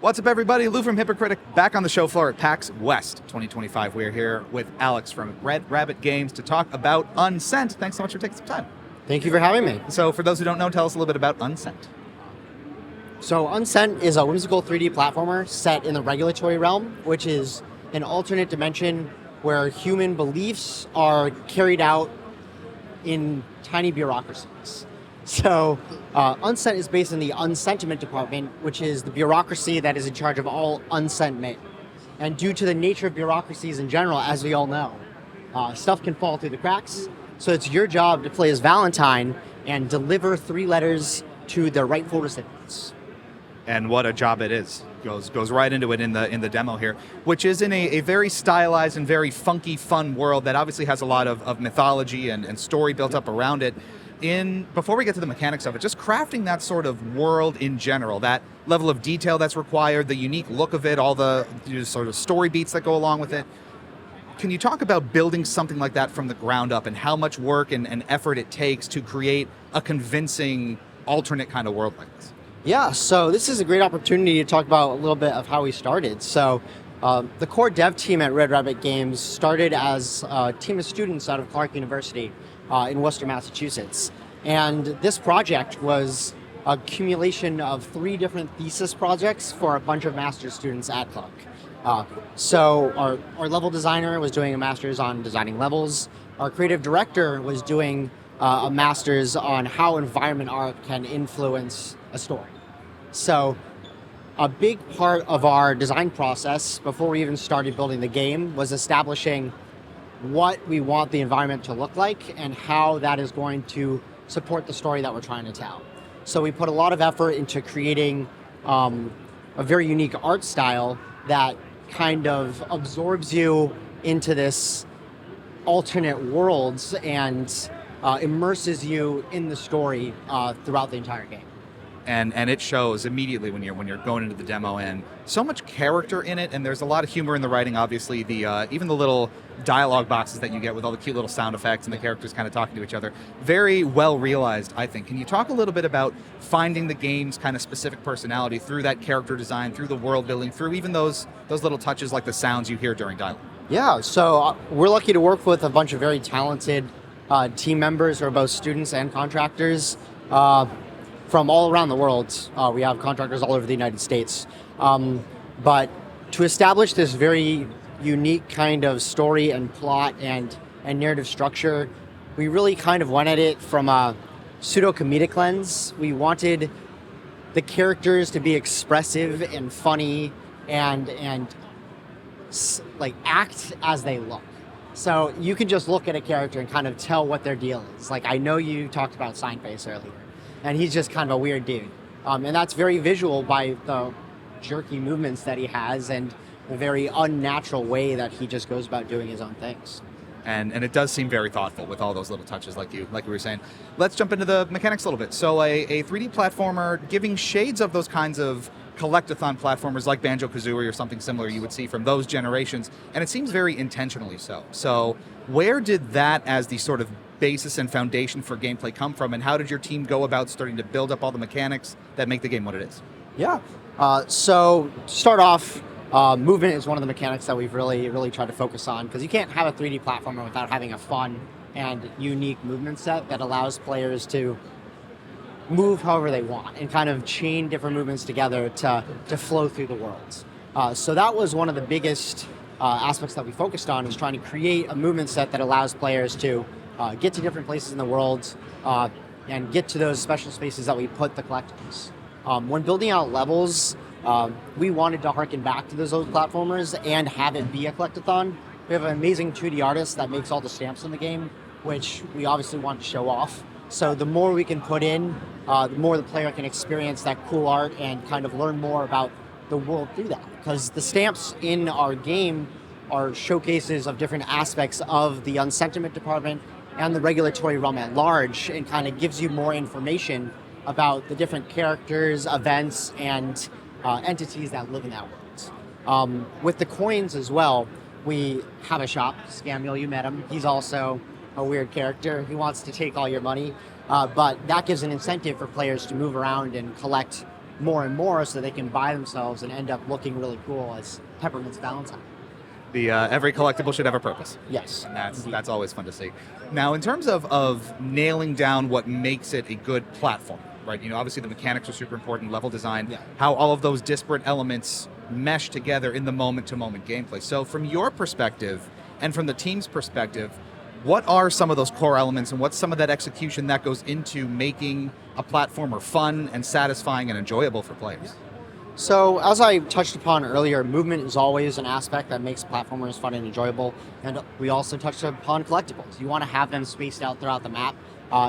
What's up, everybody? Lou from Hypocritic back on the show floor at PAX West 2025. We're here with Alex from Red Rabbit Games to talk about Unsent. Thanks so much for taking some time. Thank you for having me. So for those who don't know, tell us a little bit about Unsent. So Unsent is a whimsical 3D platformer set in the regulatory realm, which is an alternate dimension where human beliefs are carried out in tiny bureaucracies. So Unsent is based in the Unsentiment department, which is the bureaucracy that is in charge of all unsent mail. And due to the nature of bureaucracies in general, as we all know, stuff can fall through the cracks. So it's your job to play as Valentine and deliver 3 letters to the rightful recipients. And what a job it is. Goes right into it in the demo here, which is in a very stylized and very funky, fun world that obviously has a lot of mythology and story built up around it. Before we get to the mechanics of it, just crafting that sort of world in general, that level of detail that's required, the unique look of it, all the sort of story beats that go along with it. Can you talk about building something like that from the ground up and how much work and effort it takes to create a convincing alternate kind of world like this? Yeah, so this is a great opportunity to talk about a little bit of how we started. So the core dev team at Red Rabbit Games started as a team of students out of Clark University in Worcester, Massachusetts. And this project was a accumulation of 3 different thesis projects for a bunch of master's students at Clark. So our level designer was doing a master's on designing levels. Our creative director was doing a master's on how environment art can influence a story. So a big part of our design process before we even started building the game was establishing what we want the environment to look like and how that is going to support the story that we're trying to tell. So we put a lot of effort into creating a very unique art style that kind of absorbs you into this alternate worlds and immerses you in the story throughout the entire game. And it shows immediately when you're going into the demo, and so much character in it, and there's a lot of humor in the writing. Obviously, even the little dialogue boxes that you get with all the cute little sound effects and the characters kind of talking to each other, very well realized, I think. Can you talk a little bit about finding the game's kind of specific personality through that character design, through the world building, through even those little touches like the sounds you hear during dialogue? Yeah, so we're lucky to work with a bunch of very talented team members who are both students and contractors. From all around the world. We have contractors all over the United States. But to establish this very unique kind of story and plot and narrative structure, we really kind of went at it from a pseudo-comedic lens. We wanted the characters to be expressive and funny and like act as they look. So you can just look at a character and kind of tell what their deal is. Like, I know you talked about Signface earlier, and he's just kind of a weird dude. And that's very visual by the jerky movements that he has and the very unnatural way that he just goes about doing his own things. And it does seem very thoughtful with all those little touches like we were saying. Let's jump into the mechanics a little bit. So a 3D platformer giving shades of those kinds of collect-a-thon platformers like Banjo-Kazooie or something similar you would see from those generations, and it seems very intentionally so. So where did that as the sort of basis and foundation for gameplay come from, and how did your team go about starting to build up all the mechanics that make the game what it is? Yeah, so to start off, movement is one of the mechanics that we've really tried to focus on, because you can't have a 3D platformer without having a fun and unique movement set that allows players to move however they want and kind of chain different movements together to flow through the worlds. So that was one of the biggest aspects that we focused on, is trying to create a movement set that allows players to get to different places in the world and get to those special spaces that we put the collectibles. When building out levels, we wanted to harken back to those old platformers and have it be a collect-a-thon. We have an amazing 2D artist that makes all the stamps in the game, which we obviously want to show off. So the more we can put in, the more the player can experience that cool art and kind of learn more about the world through that. Because the stamps in our game are showcases of different aspects of the Unsentiment department and the regulatory realm at large, and kind of gives you more information about the different characters, events, and entities that live in that world. With the coins as well, we have a shop. Scamule, you met him. He's also a weird character. He wants to take all your money, but that gives an incentive for players to move around and collect more and more so they can buy themselves and end up looking really cool as Peppermint's Valentine. The every collectible should have a purpose. Yes. And that's indeed. that's always fun to see. Now, in terms of nailing down what makes it a good platform, right? Obviously the mechanics are super important, level design, Yeah. how all of those disparate elements mesh together in the moment-to-moment gameplay. So from your perspective and from the team's perspective, what are some of those core elements and what's some of that execution that goes into making a platformer fun and satisfying and enjoyable for players? So, as I touched upon earlier, movement is always an aspect that makes platformers fun and enjoyable. And we also touched upon collectibles. You want to have them spaced out throughout the map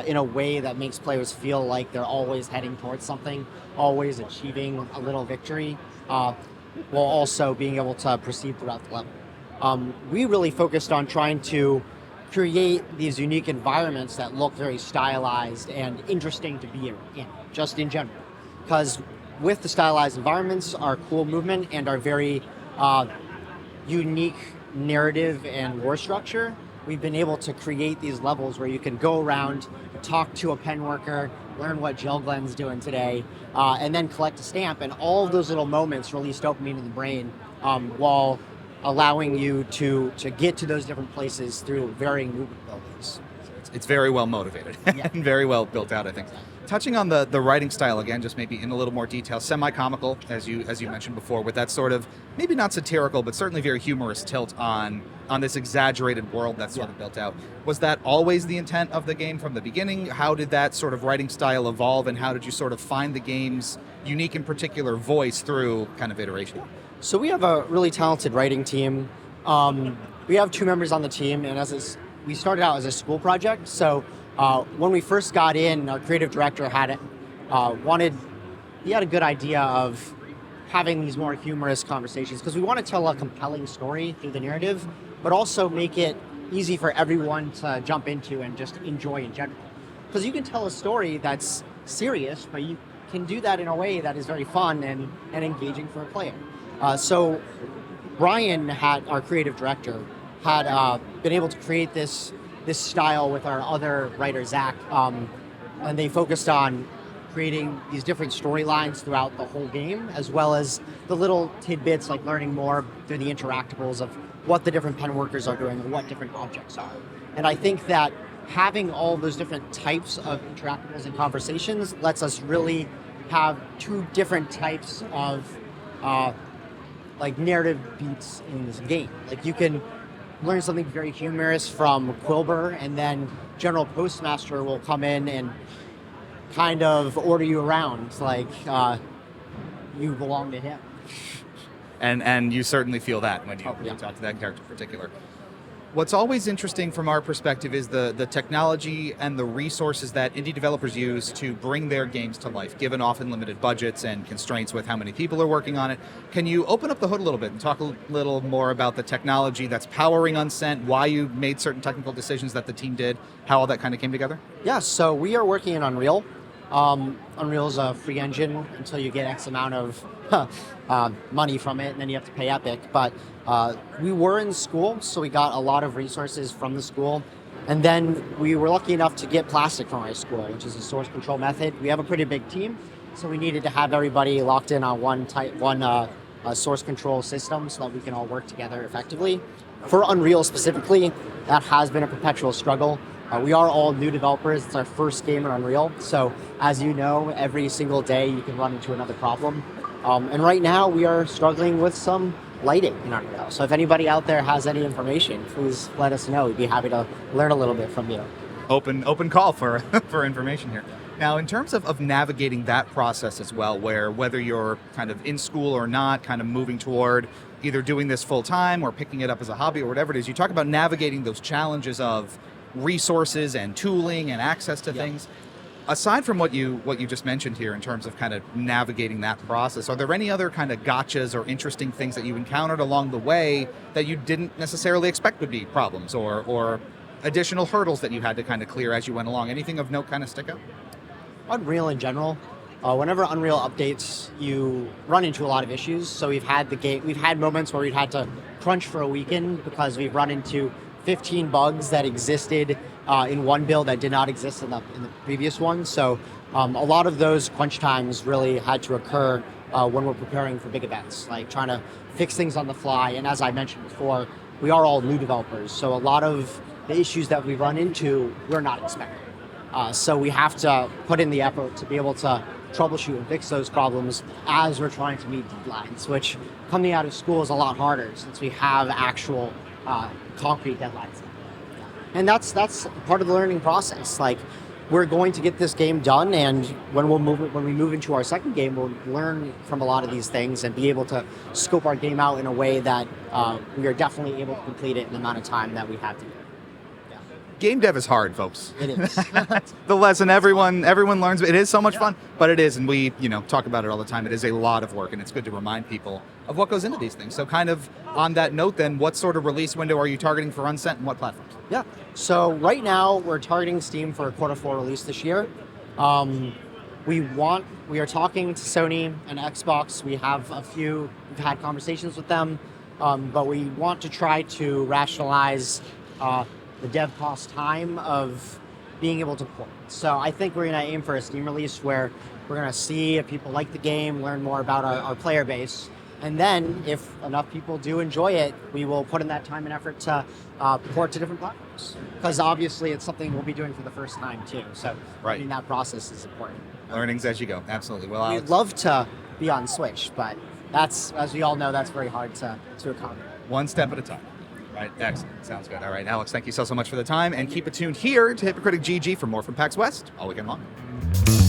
in a way that makes players feel like they're always heading towards something, always achieving a little victory, while also being able to proceed throughout the level. We really focused on trying to create these unique environments that look very stylized and interesting to be in, just in general. Because with the stylized environments, our cool movement, and our very unique narrative and lore structure, we've been able to create these levels where you can go around, talk to a pen worker, learn what Jill Glenn's doing today, and then collect a stamp. And all of those little moments release dopamine in the brain while allowing you to get to those different places through varying movement abilities. It's very well motivated Yeah. and very well built out, I think. Touching on the writing style again, just maybe in a little more detail, semi-comical, as you mentioned before, with that sort of, maybe not satirical, but certainly very humorous tilt on this exaggerated world that's sort of built out. Was that always the intent of the game from the beginning? How did that sort of writing style evolve, and how did you sort of find the game's unique and particular voice through kind of iteration? So we have a really talented writing team. We have 2 members on the team, and we started out as a school project. So when we first got in, our creative director had a good idea of having these more humorous conversations because we want to tell a compelling story through the narrative, but also make it easy for everyone to jump into and just enjoy in general. Because you can tell a story that's serious, but you can do that in a way that is very fun and engaging for a player. So Brian, our creative director, had been able to create this style with our other writer, Zach, and they focused on creating these different storylines throughout the whole game, as well as the little tidbits like learning more through the interactables of what the different pen workers are doing and what different objects are. And I think that having all those different types of interactables and conversations lets us really have 2 different types of narrative beats in this game. Like, you can learn something very humorous from Quilber, and then General Postmaster will come in and kind of order you around like you belong to him. And you certainly feel that when you Yeah. talk to that character in particular. What's always interesting from our perspective is the technology and the resources that indie developers use to bring their games to life, given often limited budgets and constraints with how many people are working on it. Can you open up the hood a little bit and talk a little more about the technology that's powering Unsent, why you made certain technical decisions that the team did, how all that kind of came together? Yeah, so we are working in Unreal. Unreal is a free engine until you get X amount of money from it, and then you have to pay Epic. But we were in school, so we got a lot of resources from the school. And then we were lucky enough to get plastic from our school, which is a source control method. We have a pretty big team, so we needed to have everybody locked in on one source control system so that we can all work together effectively. For Unreal specifically, that has been a perpetual struggle. We are all new developers. It's our first game in Unreal. So as you know, every single day you can run into another problem. And right now we are struggling with some lighting in Unreal. So if anybody out there has any information, please let us know. We'd be happy to learn a little bit from you. Open call for for information here. Now, in terms of navigating that process as well, whether you're kind of in school or not, kind of moving toward either doing this full time or picking it up as a hobby or whatever it is, you talk about navigating those challenges of resources and tooling and access to things. Aside from what you just mentioned here in terms of kind of navigating that process, are there any other kind of gotchas or interesting things that you encountered along the way that you didn't necessarily expect would be problems or additional hurdles that you had to kind of clear as you went along? Anything of note kind of stick out? Unreal in general, whenever Unreal updates, you run into a lot of issues. So we've had moments where we've had to crunch for a weekend because we've run into 15 bugs that existed in one build that did not exist in the previous one. So a lot of those crunch times really had to occur when we're preparing for big events, like trying to fix things on the fly. And as I mentioned before, we are all new developers, so a lot of the issues that we run into, we're not expecting. So we have to put in the effort to be able to troubleshoot and fix those problems as we're trying to meet deadlines, which coming out of school is a lot harder since we have actual concrete deadlines. And that's part of the learning process. Like, we're going to get this game done, and when we move into our second game, we'll learn from a lot of these things and be able to scope our game out in a way that we are definitely able to complete it in the amount of time that we have to do. Game dev is hard, folks. It is. The lesson everyone learns. It is so much fun, but it is, and we talk about it all the time. It is a lot of work, and it's good to remind people of what goes into these things. So kind of on that note then, what sort of release window are you targeting for Unsent and what platforms? Yeah. So right now we're targeting Steam for a Q4 release this year. We are talking to Sony and Xbox. We've had conversations with them, but we want to try to rationalize the dev cost time of being able to port. So I think we're going to aim for a Steam release where we're going to see if people like the game, learn more about our player base, and then if enough people do enjoy it, we will put in that time and effort to port to different platforms. Because obviously it's something we'll be doing for the first time too. So right. I mean, that process is important. Learnings as you go. Absolutely. Well, we'd love to be on Switch, but that's, as we all know, that's very hard to accommodate. One step at a time. Right, excellent. Sounds good. All right, Alex, thank you so much for the time, and keep it tuned here to Hypocritic GG for more from PAX West all weekend long.